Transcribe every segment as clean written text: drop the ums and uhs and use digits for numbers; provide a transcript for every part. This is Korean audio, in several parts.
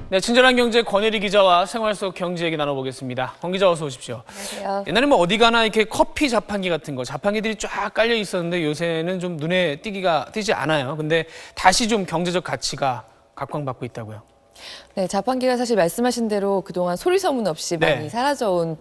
네, 친절한 경제 권혜리 기자와 생활 속 경제 얘기 나눠보겠습니다. 권 기자 어서 오십시오. 안녕하세요. 옛날에 뭐 어디 가나 이렇게 커피 자판기 같은 거, 자판기들이 쫙 깔려 있었는데 요새는 좀 눈에 띄지 않아요. 근데 다시 좀 경제적 가치가 각광받고 있다고요. 네, 자판기가 사실 말씀하신 대로 그동안 소리 소문 없이 네. 많이 사라져온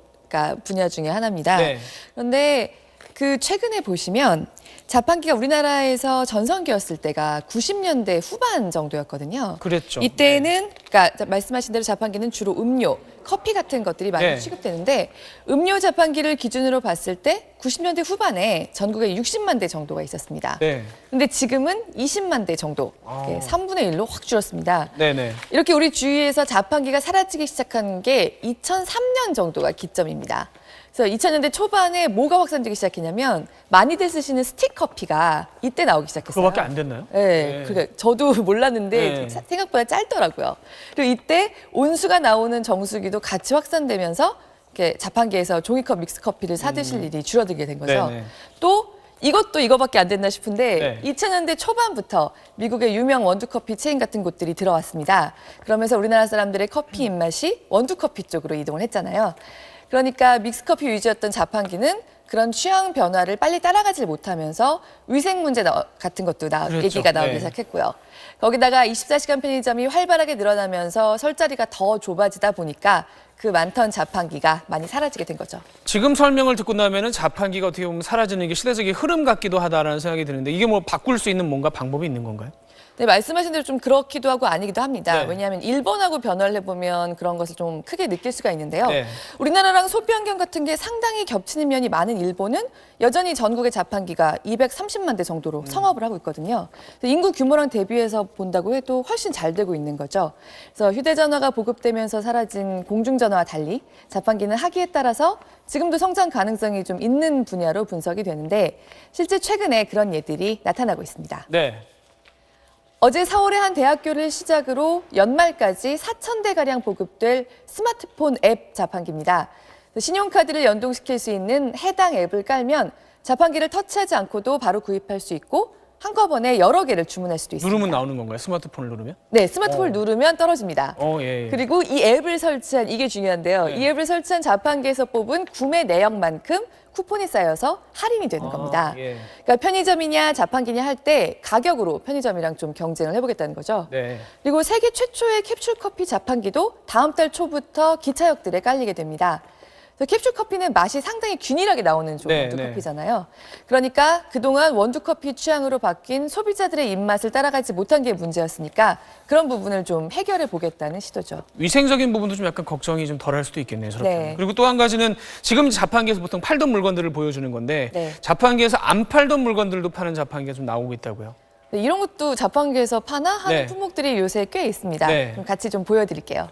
분야 중에 하나입니다. 네. 그런데 최근에 보시면 자판기가 우리나라에서 전성기였을 때가 90년대 후반 정도였거든요. 그랬죠. 이때는 그러니까 말씀하신 대로 자판기는 주로 음료, 커피 같은 것들이 많이 네. 취급되는데 음료 자판기를 기준으로 봤을 때 90년대 후반에 전국에 60만 대 정도가 있었습니다. 네. 근데 지금은 20만 대 정도, 3분의 1로 확 줄었습니다. 네네. 이렇게 우리 주위에서 자판기가 사라지기 시작한 게 2003년 정도가 기점입니다. 그래서 2000년대 초반에 뭐가 확산되기 시작했냐면 많이들 쓰시는 스틱 커피가 이때 나오기 시작했어요. 그거밖에 안 됐나요? 네, 그러니까 저도 몰랐는데 네. 생각보다 짧더라고요. 그리고 이때 온수가 나오는 정수기도 같이 확산되면서 이렇게 자판기에서 종이컵, 믹스커피를 사 드실 일이 줄어들게 된 거죠. 네네. 또 이것도 이거밖에 안 됐나 싶은데 네. 2000년대 초반부터 미국의 유명 원두커피 체인 같은 곳들이 들어왔습니다. 그러면서 우리나라 사람들의 커피 입맛이 원두커피 쪽으로 이동을 했잖아요. 그러니까 믹스커피 위주였던 자판기는 그런 취향 변화를 빨리 따라가지 못하면서 위생 문제 같은 것도 그렇죠. 얘기가 나오기 네. 시작했고요. 거기다가 24시간 편의점이 활발하게 늘어나면서 설 자리가 더 좁아지다 보니까 그 많던 자판기가 많이 사라지게 된 거죠. 지금 설명을 듣고 나면은 자판기가 어떻게 보면 사라지는 게 시대적인 흐름 같기도 하다라는 생각이 드는데 이게 뭐 바꿀 수 있는 뭔가 방법이 있는 건가요? 네, 말씀하신 대로 좀 그렇기도 하고 아니기도 합니다. 네. 왜냐하면 일본하고 변화를 해보면 그런 것을 좀 크게 느낄 수가 있는데요. 네. 우리나라랑 소비 환경 같은 게 상당히 겹치는 면이 많은 일본은 여전히 전국의 자판기가 230만 대 정도로 성업을 하고 있거든요. 인구 규모랑 대비해서 본다고 해도 훨씬 잘 되고 있는 거죠. 그래서 휴대전화가 보급되면서 사라진 공중전화와 달리 자판기는 하기에 따라서 지금도 성장 가능성이 좀 있는 분야로 분석이 되는데 실제 최근에 그런 예들이 나타나고 있습니다. 네. 어제 4월에 한 대학교를 시작으로 연말까지 4,000대가량 보급될 스마트폰 앱 자판기입니다. 신용카드를 연동시킬 수 있는 해당 앱을 깔면 자판기를 터치하지 않고도 바로 구입할 수 있고 한꺼번에 여러 개를 주문할 수도 있습니다. 누르면 나오는 건가요? 스마트폰을 누르면? 네, 스마트폰을 누르면 떨어집니다. 예. 그리고 이 앱을 설치한, 이게 중요한데요. 네. 이 앱을 설치한 자판기에서 뽑은 구매 내역만큼 쿠폰이 쌓여서 할인이 되는 겁니다. 예. 그러니까 편의점이냐 자판기냐 할 때 가격으로 편의점이랑 좀 경쟁을 해보겠다는 거죠. 네. 그리고 세계 최초의 캡슐커피 자판기도 다음 달 초부터 기차역들에 깔리게 됩니다. 캡슐커피는 맛이 상당히 균일하게 나오는 좋은 네, 원두커피잖아요. 그러니까 그동안 원두커피 취향으로 바뀐 소비자들의 입맛을 따라가지 못한 게 문제였으니까 그런 부분을 좀 해결해 보겠다는 시도죠. 위생적인 부분도 좀 약간 걱정이 좀 덜할 수도 있겠네요. 저렇게. 네. 그리고 또 한 가지는 지금 자판기에서 보통 팔던 물건들을 보여주는 건데 네. 자판기에서 안 팔던 물건들도 파는 자판기가 좀 나오고 있다고요. 네, 이런 것도 자판기에서 파나 하는 네. 품목들이 요새 꽤 있습니다. 네. 그럼 같이 좀 보여드릴게요.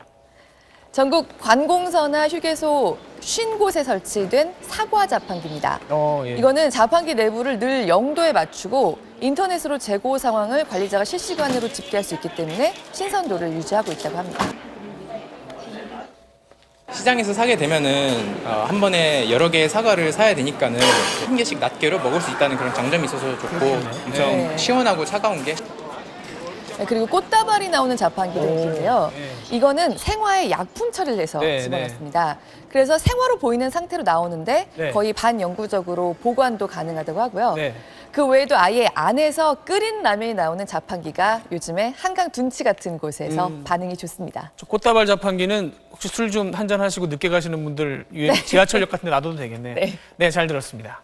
전국 관공서나 휴게소 50곳에 설치된 사과 자판기입니다. 예. 이거는 자판기 내부를 늘 0도에 맞추고 인터넷으로 재고 상황을 관리자가 실시간으로 집계할 수 있기 때문에 신선도를 유지하고 있다고 합니다. 시장에서 사게 되면은 한 번에 여러 개의 사과를 사야 되니까는 한 개씩 낱개로 먹을 수 있다는 그런 장점이 있어서 좋고 엄청 네. 시원하고 차가운 게 네, 그리고 꽃다발이 나오는 자판기도 있는데요. 이거는 생화에 약품 처리를 해서 네, 집어넣습니다. 그래서 생화로 보이는 상태로 나오는데 네. 거의 반영구적으로 보관도 가능하다고 하고요. 네. 그 외에도 아예 안에서 끓인 라면이 나오는 자판기가 요즘에 한강 둔치 같은 곳에서 반응이 좋습니다. 저 꽃다발 자판기는 혹시 술 좀 한잔 하시고 늦게 가시는 분들 지하철역 같은 데 놔둬도 되겠네. 네. 네, 잘 들었습니다.